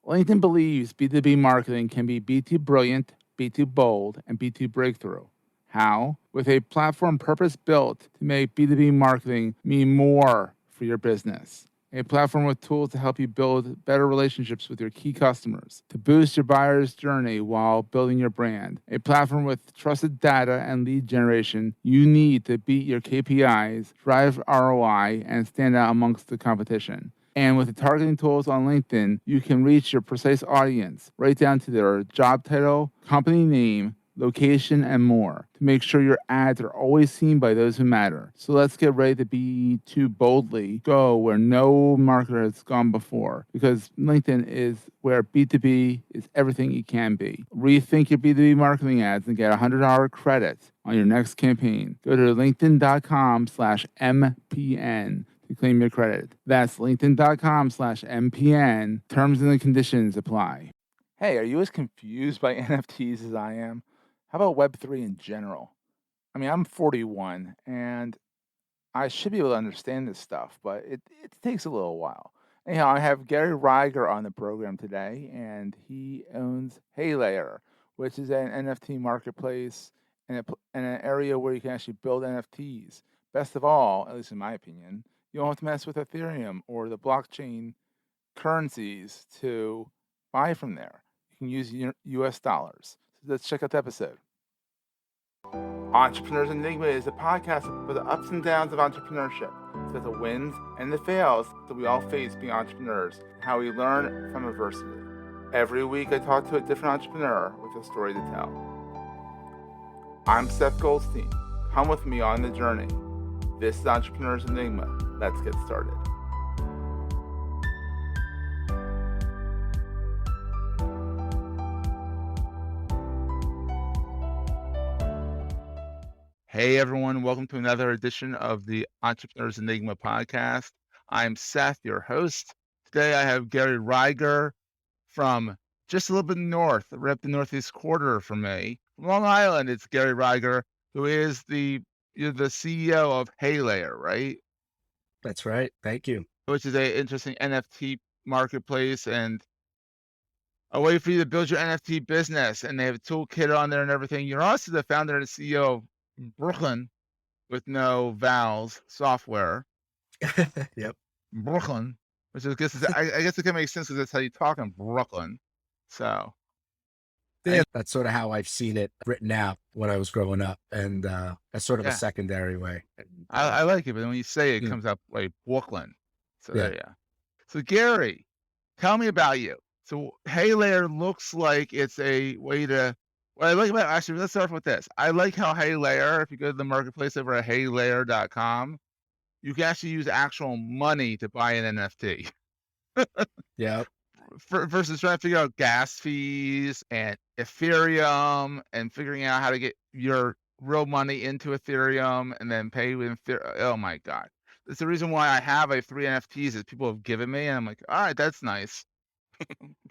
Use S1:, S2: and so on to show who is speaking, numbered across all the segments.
S1: LinkedIn believes B2B marketing can be B2 brilliant, B2 bold, and B2 breakthrough. How? With a platform purpose-built to make B2B marketing mean more for your business. A platform with tools to help you build better relationships with your key customers, to boost your buyer's journey while building your brand. A platform with trusted data and lead generation you need to beat your KPIs, drive ROI, and stand out amongst the competition. And with the targeting tools on LinkedIn, you can reach your precise audience right down to their job title, company name, location, and more to make sure your ads are always seen by those who matter. So let's get ready to be too boldly go where no marketer has gone before, because LinkedIn is where B2B is everything it can be. Rethink your B2B marketing ads and get $100 credit on your next campaign. Go to linkedin.com/MPN to claim your credit. That's linkedin.com/MPN. Terms and conditions apply. Hey, are you as confused by NFTs as I am? How about Web3 in general? I mean, I'm 41 and I should be able to understand this stuff, but it takes a little while. Anyhow, I have Gary Reiger on the program today, and he owns Haylayer, which is an NFT marketplace and an area where you can actually build NFTs. Best of all, at least in my opinion, you don't have to mess with Ethereum or the blockchain currencies to buy from there. You can use US dollars. So let's check out the episode. Entrepreneurs Enigma is a podcast for the ups and downs of entrepreneurship. So the wins and the fails that we all face being entrepreneurs, and how we learn from adversity. Every week I talk to a different entrepreneur with a story to tell. I'm Seth Goldstein. Come with me on the journey. This is Entrepreneurs Enigma. Let's get started. Hey everyone, welcome to another edition of the Entrepreneurs Enigma podcast. I'm Seth, your host. Today I have Gary Reiger from just a little bit north, right up the northeast quarter from me. From Long Island, it's Gary Reiger, who is the CEO of Haylayer, right?
S2: That's right. Thank you.
S1: Which is an interesting NFT marketplace and a way for you to build your NFT business. And they have a toolkit on there and everything. You're also the founder and CEO of Brooklyn, with no vowels, software.
S2: Yep.
S1: Brooklyn, which I guess it can make sense because that's how you talk in Brooklyn. So
S2: Yeah, that's sort of how I've seen it written out when I was growing up, and that's sort of a secondary way.
S1: I like it, but when you say it, it comes up like Brooklyn. So yeah. So Gary, tell me about you. So Haylayer looks like it's a way to. What I like about actually, let's start with this. I like how Haylayer, if you go to the marketplace over at haylayer.com, you can actually use actual money to buy an NFT.
S2: Yeah.
S1: Versus trying to figure out gas fees and Ethereum and figuring out how to get your real money into Ethereum and then pay with Ethereum. Oh my God. That's the reason why I have 3 NFTs that people have given me. And I'm like, all right, that's nice.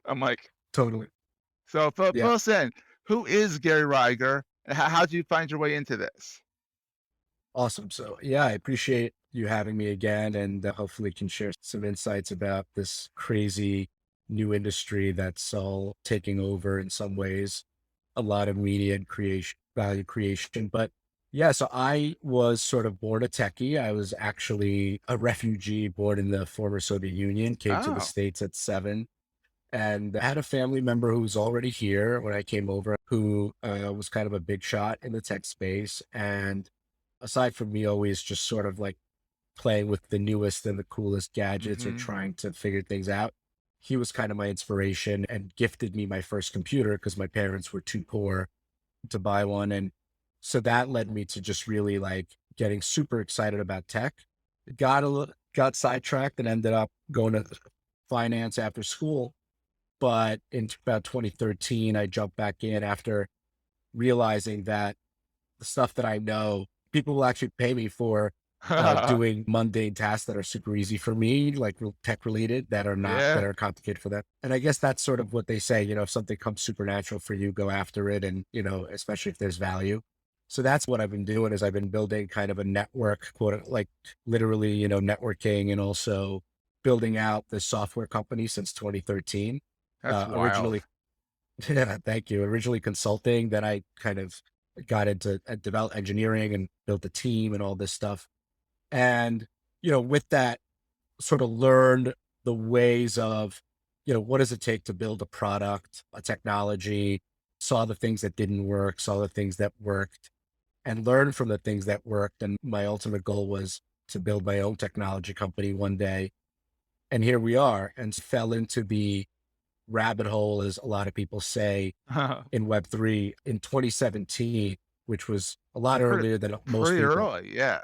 S1: I'm like,
S2: totally.
S1: So fill us in. Who is Gary Reiger and how did you find your way into this?
S2: Awesome. So I appreciate you having me again, and hopefully can share some insights about this crazy new industry that's all taking over in some ways, a lot of media and value creation. But so I was sort of born a techie. I was actually a refugee born in the former Soviet Union, came to the States at 7. And I had a family member who was already here when I came over, who was kind of a big shot in the tech space. And aside from me always just sort of like playing with the newest and the coolest gadgets or trying to figure things out, he was kind of my inspiration and gifted me my first computer because my parents were too poor to buy one. And so that led me to just really like getting super excited about tech. Got sidetracked and ended up going to finance after school. But in about 2013, I jumped back in after realizing that the stuff that I know, people will actually pay me for doing mundane tasks that are super easy for me, like tech related, that are not, that are complicated for them. And I guess that's sort of what they say, if something comes supernatural for you, go after it. And, especially if there's value. So that's what I've been doing is I've been building kind of a network, like literally, networking, and also building out this software company since 2013.
S1: That's wild.
S2: Originally, yeah, thank you. Originally consulting, then I kind of got into develop engineering and built a team and all this stuff. And, with that, sort of learned the ways of, what does it take to build a product, a technology, saw the things that didn't work, saw the things that worked, and learned from the things that worked. And my ultimate goal was to build my own technology company one day. And here we are, and fell into the rabbit hole, as a lot of people say, in Web3 in 2017, which was a lot
S1: pretty,
S2: earlier than most
S1: pretty
S2: people.
S1: early. Yeah.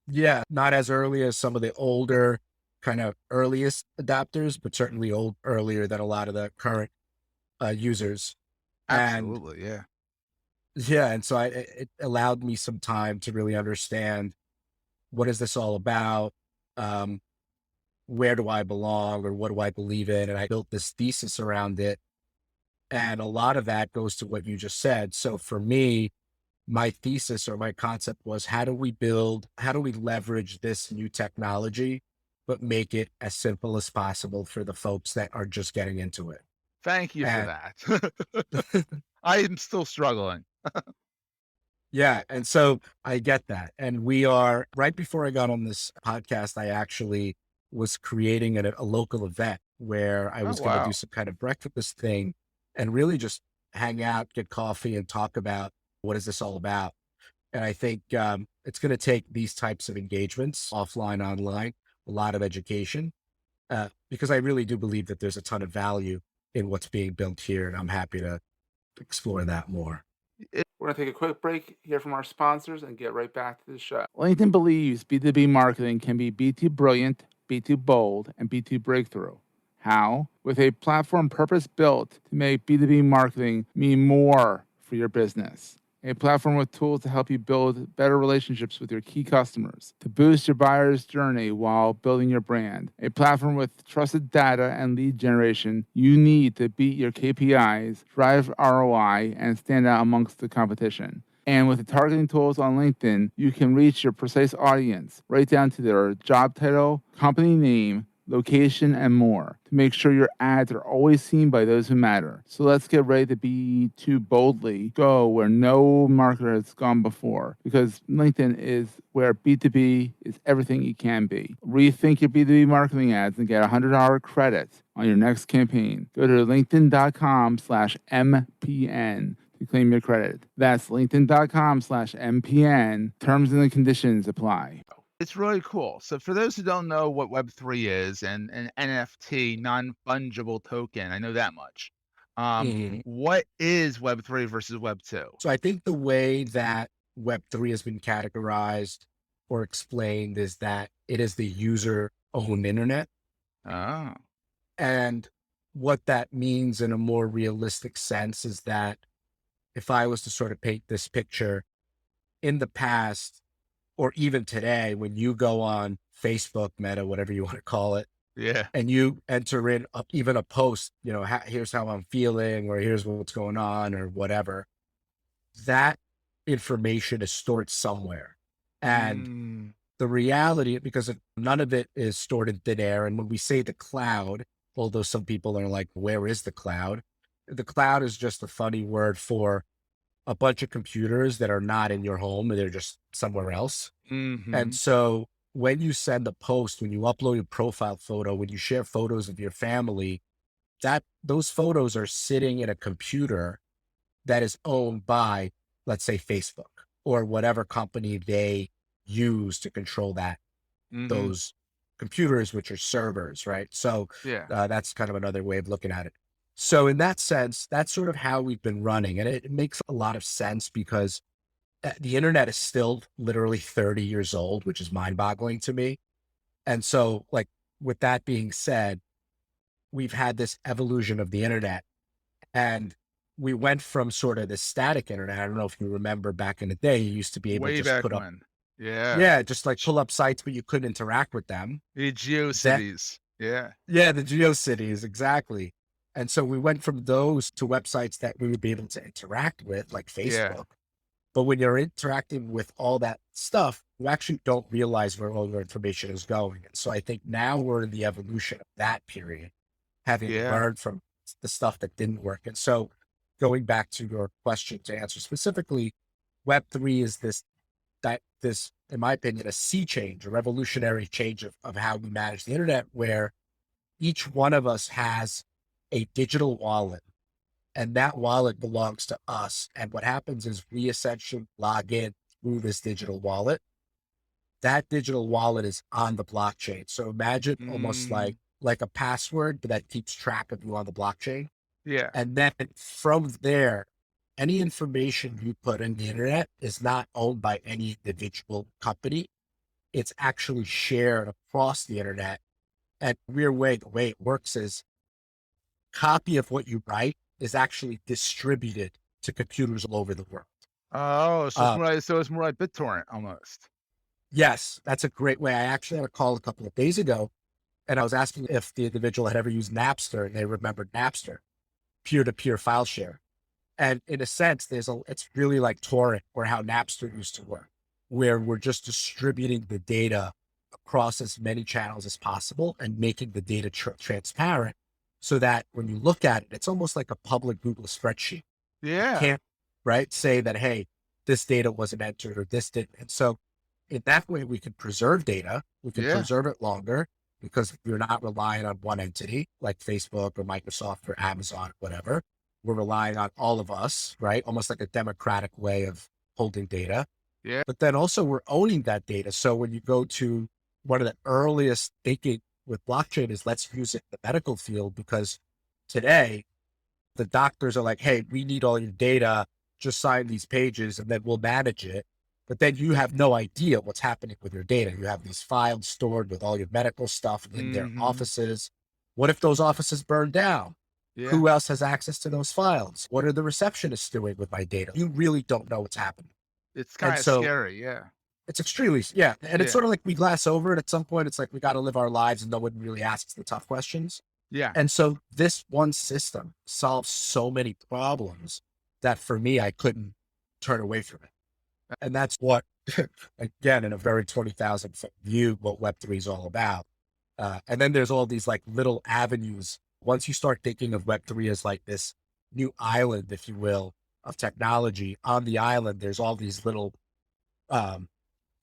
S2: Yeah, not as early as some of the older kind of earliest adapters, but certainly earlier than a lot of the current users. And
S1: Absolutely. Yeah.
S2: yeah, and so it allowed me some time to really understand, what is this all about? Um, where do I belong, or what do I believe in? And I built this thesis around it. And a lot of that goes to what you just said. So for me, my thesis or my concept was, how do we leverage this new technology, but make it as simple as possible for the folks that are just getting into it.
S1: Thank you for
S2: And
S1: that. I am still struggling.
S2: yeah, and so I get that. And we are, right before I got on this podcast, I actually was creating a local event where I
S1: Oh,
S2: was going to do
S1: wow.
S2: some kind of breakfast thing and really just hang out, get coffee, and talk about, what is this all about. And I think it's going to take these types of engagements, offline, online, a lot of education, because I really do believe that there's a ton of value in what's being built here. And I'm happy to explore that more.
S1: We're going to take a quick break, hear from our sponsors, and get right back to the show. LinkedIn believes B2B marketing can be B2 brilliant, B2 bold, and B2 breakthrough. How? With a platform purpose built to make B2B marketing mean more for your business. A platform with tools to help you build better relationships with your key customers, to boost your buyer's journey while building your brand. A platform with trusted data and lead generation you need to beat your KPIs, drive ROI, and stand out amongst the competition. And with the targeting tools on LinkedIn, you can reach your precise audience right down to their job title, company name, location, and more to make sure your ads are always seen by those who matter. So let's get ready to be too boldly go where no marketer has gone before, because LinkedIn is where B2B is everything it can be. Rethink your B2B marketing ads and get $100 credits on your next campaign. Go to linkedin.com/MPN to claim your credit. That's linkedin.com/MPN. Terms and conditions apply. It's really cool. So for those who don't know what Web3 is, and an NFT, non-fungible token, I know that much.
S2: Mhm.
S1: What is Web3 versus Web2?
S2: So I think the way that Web3 has been categorized or explained is that it is the user owned internet.
S1: Oh,
S2: And what that means in a more realistic sense is that, if I was to sort of paint this picture, in the past, or even today, when you go on Facebook, Meta, whatever you want to call it,
S1: yeah.
S2: and you enter in even a post, here's how I'm feeling, or here's what's going on, or whatever, that information is stored somewhere. And
S1: Mm,
S2: the reality, because none of it is stored in thin air. And when we say the cloud, although some people are like, where is the cloud? The cloud is just a funny word for a bunch of computers that are not in your home and they're just somewhere else. And
S1: mm-hmm.
S2: so when you send a post, when you upload a profile photo, when you share photos of your family, that those photos are sitting in a computer that is owned by, let's say, Facebook or whatever company they use to control
S1: Mm-hmm.
S2: those computers, which are servers, right? So
S1: Yeah.
S2: that's kind of another way of looking at it. So in that sense, that's sort of how we've been running. And it makes a lot of sense because the internet is still literally 30 years old, which is mind boggling to me. And so, like, with that being said, we've had this evolution of the internet, and we went from sort of the static internet. I don't know if you remember back in the day, you used to be able to
S1: Way
S2: just
S1: back
S2: put up,
S1: when. Yeah.
S2: yeah, just like pull up sites, but you couldn't interact with them.
S1: The
S2: That,
S1: GeoCities. Yeah.
S2: yeah, the GeoCities, exactly. And so we went from those to websites that we would be able to interact with, like
S1: Yeah.
S2: Facebook. But when you're interacting with all that stuff, you actually don't realize where all your information is going. And so I think now we're in the evolution of that period, having
S1: Yeah.
S2: learned from the stuff that didn't work. And so going back to your question to answer specifically, Web3 is this, in my opinion, a sea change, a revolutionary change of how we manage the internet, where each one of us has a digital wallet, and that wallet belongs to us. And what happens is we essentially log in through this digital wallet. That digital wallet is on the blockchain. So imagine almost
S1: Mm,
S2: like a password, but that keeps track of you on the blockchain.
S1: yeah.
S2: And then from there, any information you put in the internet is not owned by any individual company. It's actually shared across the internet. And weird way, the way it works is copy of what you write is actually distributed to computers all over the world.
S1: Oh,
S2: Uh,
S1: so it's more like BitTorrent almost.
S2: yes, that's a great way. I actually had a call a couple of days ago, and I was asking if the individual had ever used Napster, and they remembered Napster, peer-to-peer file share. And in a sense, it's really like torrent, or how Napster used to work, where we're just distributing the data across as many channels as possible and making the data transparent, so that when you look at it, it's almost like a public Google spreadsheet. You
S1: Yeah.
S2: can't, right, say that, hey, this data wasn't entered or this didn't. And so in that way, we can preserve data, we can
S1: Yeah.
S2: preserve it longer, because you're not relying on one entity like Facebook or Microsoft or Amazon, or whatever. We're relying on all of us, right? Almost like a democratic way of holding data.
S1: Yeah.
S2: But then also we're owning that data. So when you go to one of the earliest thinking with blockchain is, let's use it in the medical field, because today the doctors are like, hey, we need all your data, just sign these pages and then we'll manage it. But then you have no idea what's happening with your data. You have these files stored with all your medical stuff in their
S1: Mhm.
S2: offices. What if those offices burn down?
S1: Yeah.
S2: Who else has access to those files? What are the receptionists doing with my data? You really don't know what's happening.
S1: It's
S2: And
S1: kinda
S2: so
S1: scary, yeah.
S2: it's extremely, yeah. And it's
S1: Yeah.
S2: sort of like we glass over it at some point. It's like we got to live our lives and no one really asks the tough questions.
S1: Yeah.
S2: And so this one system solves so many problems that for me, I couldn't turn away from it. And that's what, again, in a very 20,000 foot view, what Web3 is all about. And then there's all these like little avenues. Once you start thinking of Web3 as like this new island, if you will, of technology, on the island, there's all these little, um,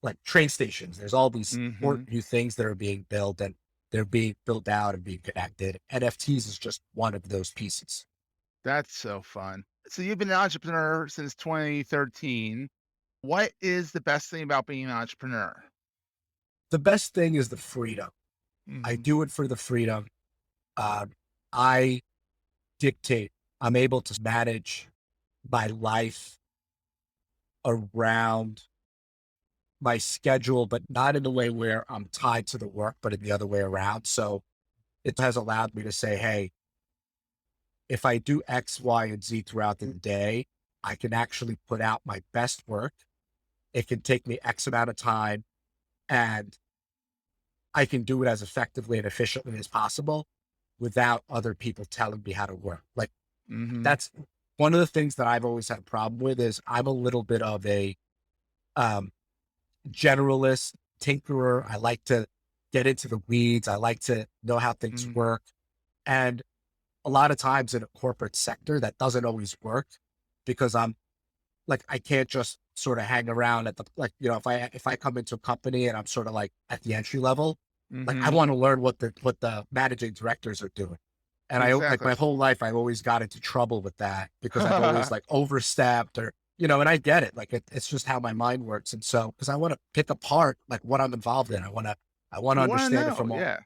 S2: like train stations. There's all these
S1: Mhm.
S2: important new things that are being built, and they're being built out and being connected. NFTs is just one of those pieces.
S1: That's so fun. So you've been an entrepreneur since 2013. What is the best thing about being an entrepreneur?
S2: The best thing is the freedom. I
S1: Mhm.
S2: do it for the freedom. Um, I dictate. I'm able to manage my life around my schedule, but not in a way where I'm tied to the work, but in the other way around. So it has allowed me to say, hey, if I do X, Y, and Z throughout the day, I can actually put out my best work. It can take me X amount of time, and I can do it as effectively and efficiently as possible without other people telling me how to work. Like,
S1: Mhm.
S2: that's one of the things that I've always had a problem with. Is I'm a little bit of a um, generalist tinkerer. I like to get into the weeds. I like to know how things
S1: Mhm.
S2: work. And a lot of times in a corporate sector, that doesn't always work, because I'm like, I can't just sort of hang around at the, like, if I come into a company and I'm sort of like at the entry level, like I
S1: Mhm.
S2: want to learn what the managing directors are doing. And I, like,
S1: Exactly.
S2: my whole life, I've always got into trouble with that, because I've always like overstepped, or, and I get it. Like it's just how my mind works. And so, cause I want to pick apart like what I'm involved in. I want to
S1: You wanna
S2: understand it
S1: know,
S2: from all,
S1: yeah.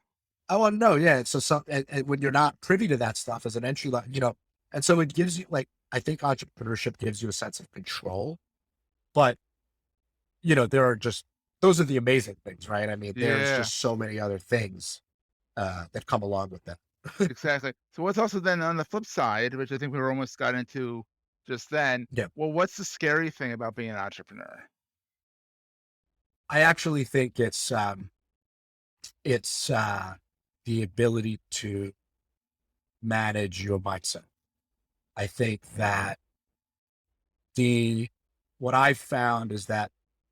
S2: I want to know. Yeah. So and when you're not privy to that stuff as an entry level, and so it gives you, like, I think entrepreneurship gives you a sense of control, but there are just, those are the amazing things, right? I mean, there's
S1: Yeah,
S2: just so many other things, that come along with that.
S1: exactly. So what's also then on the flip side, which I think we were almost got into just then,
S2: Yeah.
S1: well, what's the scary thing about being an entrepreneur?
S2: I actually think it's the ability to manage your mindset. I think that the what I've found is that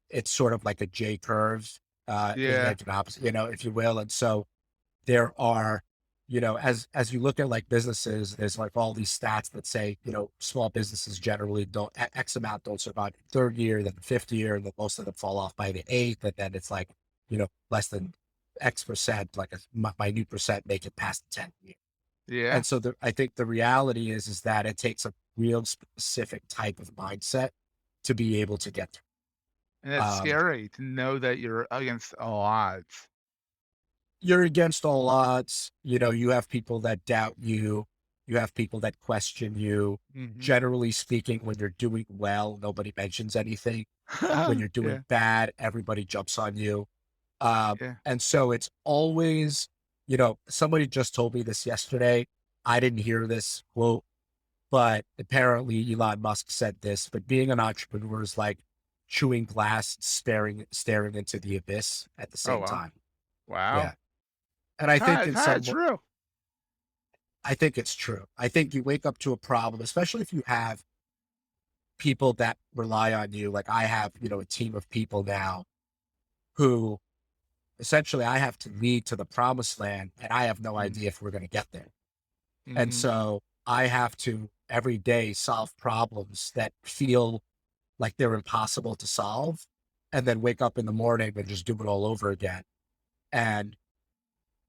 S2: it's sort of like a J curve, in
S1: Yeah.
S2: like an opposite, if you will. And so there are, as you look at like businesses, there's like all these stats that say, small businesses generally don't X amount don't survive the third year, then the fifth year, and then most of them fall off by the eighth, and then it's like, less than X percent, like a minute percent make it past the 10th year.
S1: Yeah.
S2: And so I think the reality is that it takes a real specific type of mindset to be able to get through.
S1: And it's
S2: Um,
S1: scary to know that you're against all odds.
S2: you're against all odds. You have people that doubt you. You have people that question you.
S1: Mhm.
S2: Generally speaking, when you're doing well, nobody mentions anything. When you're doing
S1: Yeah,
S2: bad, everybody jumps on you.
S1: yeah.
S2: And so it's always, somebody just told me this yesterday. I didn't hear this quote, but apparently Elon Musk said this, but being an entrepreneur is like chewing glass, staring into the abyss at the
S1: Oh,
S2: same
S1: wow.
S2: time.
S1: Wow.
S2: Yeah. And I think
S1: Kinda true.
S2: I think it's true. I think you wake up to a problem, especially if you have people that rely on you. Like I have, a team of people now who essentially I have to lead to the promised land and I have no
S1: Mm,
S2: idea if we're going to get there. And
S1: mhm.
S2: so I have to every day solve problems that feel like they're impossible to solve and then wake up in the morning and just do it all over again. And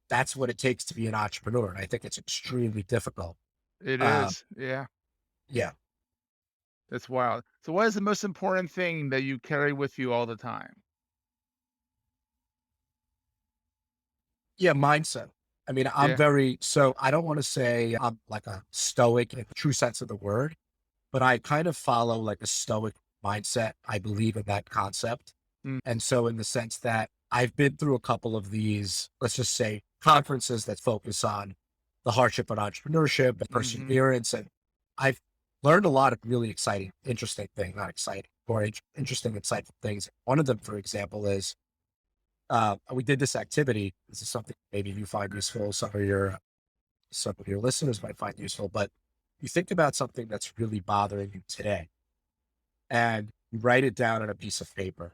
S2: that's what it takes to be an entrepreneur. And I think it's extremely difficult.
S1: It
S2: Um,
S1: is, yeah.
S2: yeah.
S1: That's wild. So what is the most important thing that you carry with you all the time?
S2: Yeah, mindset. I mean,
S1: Yeah.
S2: so I don't want to say I'm like a stoic in the true sense of the word, but I kind of follow like a stoic mindset. I believe in that concept.
S1: Mm,
S2: And so in the sense that I've been through a couple of these, let's just say conferences that focus on the hardship of entrepreneurship and
S1: mhm,
S2: perseverance. And I've learned a lot of really exciting, interesting things, not exciting, or interesting, insightful things. One of them, for example, is we did this activity. This is something maybe you find useful. Some of your listeners might find useful, but you think about something that's really bothering you today and you write it down on a piece of paper.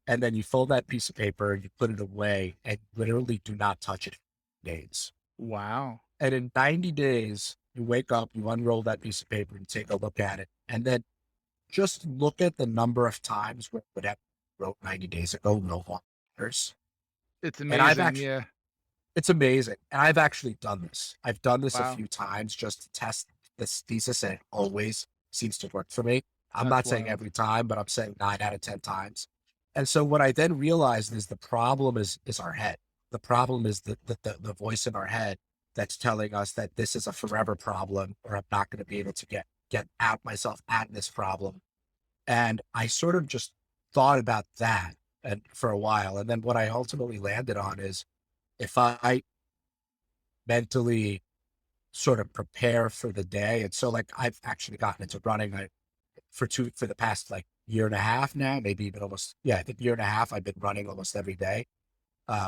S2: And then you fold that piece of paper and you put it away and literally do not touch it for days.
S1: wow.
S2: And in 90 days, you wake up, you unroll that piece of paper and take a look at it. And then just look at the number of times where whatever you wrote 90 days ago no longer matters.
S1: It's
S2: And I've
S1: amazing,
S2: actually
S1: yeah.
S2: It's amazing. And I've actually done this. I've done this a
S1: Wow.
S2: few times just to test this thesis, and it always seems to work for me. I'm
S1: That's
S2: not saying
S1: wild.
S2: every time, but I'm saying 9 out of 10 times. And so what I then realized is the problem is our head. The problem is the voice in our head that's telling us that this is a forever problem, or I'm not going to be able to get out myself at this problem. And I sort of just thought about that and for a while. And then what I ultimately landed on is if I mentally sort of prepare for the day. And so like I've actually gotten into running for the past like year and a half now, maybe even almost, yeah, I think year and a half I've been running almost every day.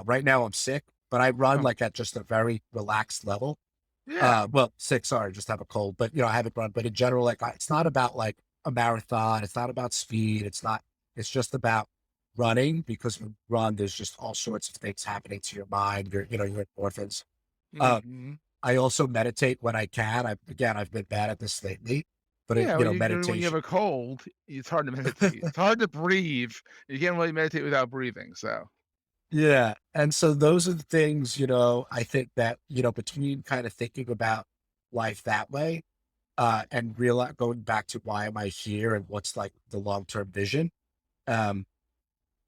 S2: Right now I'm sick, but I run
S1: Oh,
S2: like at just a very relaxed level.
S1: yeah.
S2: Well, sick, sorry, just have a cold, but I haven't run, but in general, like it's not about like a marathon. It's not about speed. It's just about running because when you run, there's just all sorts of things happening to your mind, your endorphins. Uh,
S1: Mhm.
S2: I also meditate when I can. I've been bad at this lately, but
S1: Yeah, when you have
S2: meditation.
S1: a cold, it's hard to meditate. It's hard to breathe. You can't really meditate without breathing, so
S2: Yeah. And so those are the things, I think that, between kind of thinking about life that way, and going back to why am I here and what's like the long-term vision. Um,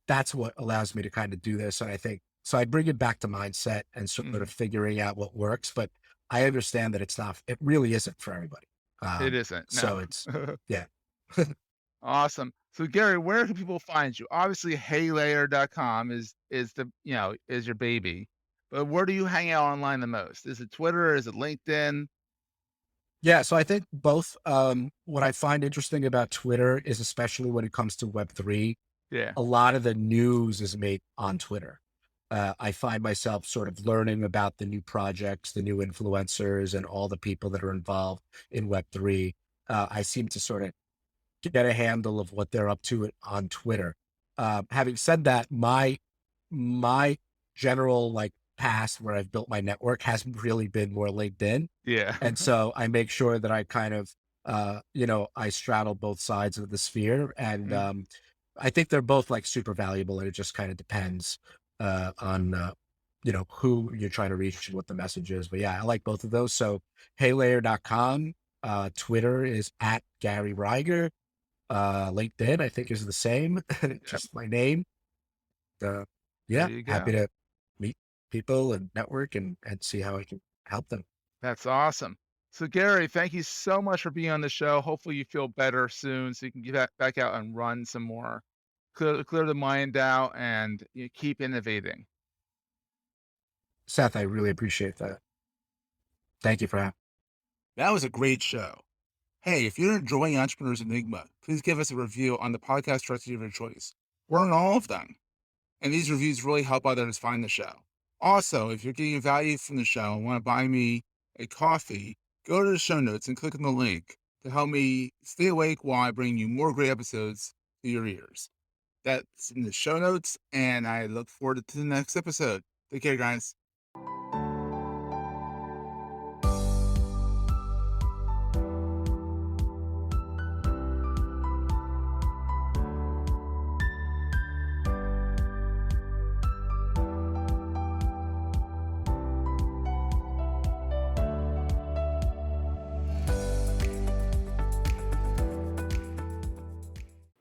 S2: that's what allows me to kind of do this. And I think, so I bring it back to mindset and sort of
S1: mhm.
S2: figuring out what works, but I understand that it really isn't for everybody.
S1: It isn't,
S2: So
S1: no.
S2: it's, yeah.
S1: Awesome. So Gary, where can people find you? Obviously, heylayer.com is is your baby. But where do you hang out online the most? Is it Twitter? Is it LinkedIn?
S2: Yeah, so I think both. What I find interesting about Twitter is especially when it comes to Web3,
S1: Yeah.
S2: a lot of the news is made on Twitter. I find myself sort of learning about the new projects, the new influencers, and all the people that are involved in Web3. I seem to sort of get a handle of what they're up to on Twitter. Having said that, my general like past where I've built my network has really been more LinkedIn.
S1: Yeah.
S2: And so I make sure that I kind of, I straddle both sides of the sphere. And
S1: Mm,
S2: I think they're both like super valuable. And it just kind of depends on who you're trying to reach and what the message is. But yeah, I like both of those. So heylayer.com, Twitter is at Gary Reiger. LinkedIn, I think, is the same,
S1: yep.
S2: just my name. Uh,
S1: There
S2: yeah,
S1: you
S2: happy
S1: go.
S2: to meet people and network and see how I can help them.
S1: That's awesome. So, Gary, thank you so much for being on the show. Hopefully, you feel better soon so you can get back out and run some more. Clear the mind out and keep innovating.
S2: Seth, I really appreciate that. Thank you for having.
S1: That was a great show. Hey, if you're enjoying Entrepreneurs Enigma, please give us a review on the podcast directory of your choice. We're on all of them, and these reviews really help others find the show. Also, if you're getting value from the show and want to buy me a coffee, go to the show notes and click on the link to help me stay awake while I bring you more great episodes to your ears. That's in the show notes, and I look forward to the next episode. Take care, guys.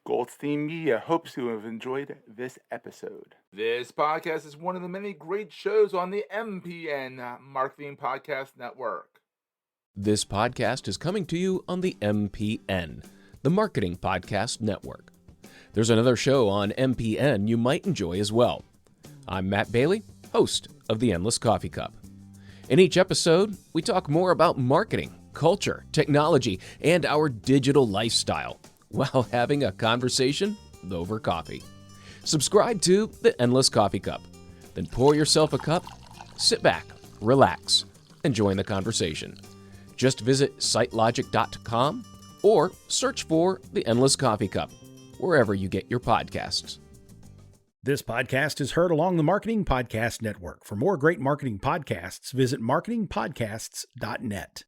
S1: Goldstein Media hopes you have enjoyed this episode. This podcast is one of the many great shows on the MPN Marketing Podcast Network.
S3: This podcast is coming to you on the MPN, the Marketing Podcast Network. There's another show on MPN you might enjoy as well. I'm Matt Bailey, host of The Endless Coffee Cup. In each episode, we talk more about marketing, culture, technology, and our digital lifestyle while having a conversation over coffee. Subscribe to The Endless Coffee Cup. Then pour yourself a cup, sit back, relax, and join the conversation. Just visit sitelogic.com or search for The Endless Coffee Cup wherever you get your podcasts.
S4: This podcast is heard along the Marketing Podcast Network. For more great marketing podcasts, visit marketingpodcasts.net.